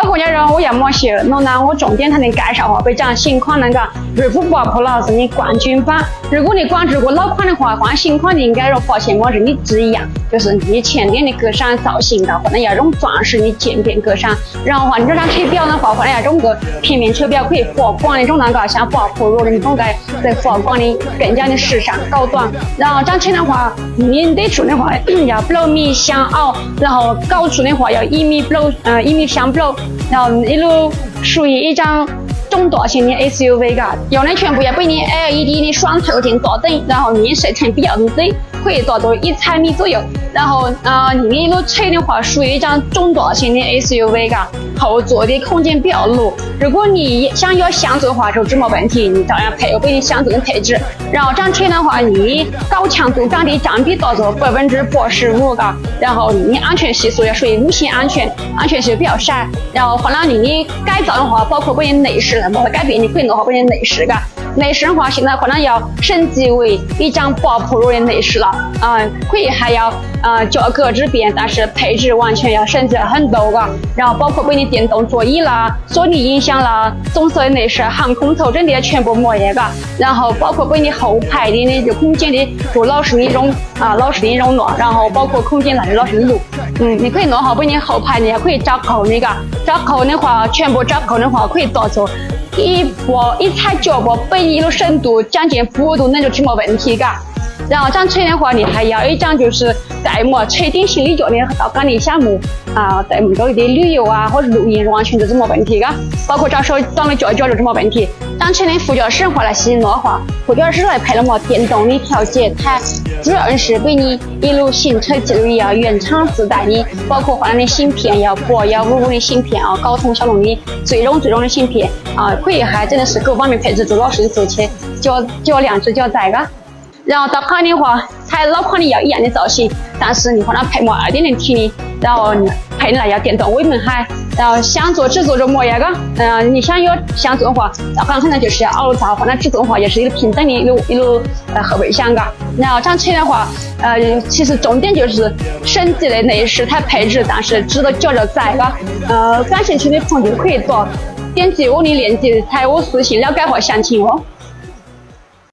括人我也没写，弄呢我重点它能介绍话，比如讲新款那个瑞虎8 Plus 的冠军版。如果你关注过老款的话，换新款你应该有发现么子你只一样，就是你前脸的格栅造型的，或者要用钻石的渐变格栅。然后话你这张车表的话，或者要用个平面车表可以发光那种那个像8 Pro 的那种在发光的更加的时尚高端。然后这张车的话，你内处的话要6米箱凹，然后高处的话要1米1米箱blow，然后一路属于一张中大型的 SUV 噶，用的全部也给你 LED 的双头镜大灯，然后面色层比较低，可以达到1彩米左右。然后你一路车的话属于一张中大型的 SUV 噶，后座的空间比较落。如果你想要享受的话就这么问题，你照样配合给你享受的配置。然后这张车的话，你高强度钢的占比达到85%噶，然后你安全系数也属于5星安全系数比较少。然后换了你改造的话，包括给你内饰没得改变，你可以弄好给你内饰噶。内饰的话，现在可能要升级为一张8 Pro 的内饰了，可以还要价格之变，但是配置完全要升级了很多个。然后包括给你电动座椅啦、索尼音响啦、棕色的内饰、航空头枕的全部没个。然后包括给你后排的那个空间的做老式的一种容纳，然后包括空间内的老式的路，你可以弄好给你后排，你还可以找扣那个，找扣的话，全部找扣的话可以达到一踩脚步背一路深度将近幅度，那就没问题噶。然后这张车的话，你还要一张就是带么车顶行李架的到港的项目带么多一点旅游或者露营，完全就没问题噶。包括找手装的脚就没问题。这张车的副驾驶话来吸引的话，副驾驶来配了么电动的调节台，主要是给你一路行车记录仪原厂自带的，包括换的芯片要815的芯片高通骁龙的最终的芯片可以还真的是各方面配置做老实的做起，脚亮质脚在噶。然后到款的话，才老款的要一样的造型，但是你可能配么 2.0T 的，然后配的那要电动尾门海，然后想做只做就没个，你想做的话，到款可能就是要凹造，或者只做的话也是一个平等的一路后备箱噶。然后这张车的话，其实重点就是升级的内饰它配置，但是值得脚就在个。感兴趣的朋友可以点击我的链接，在我私信了解或详情哦。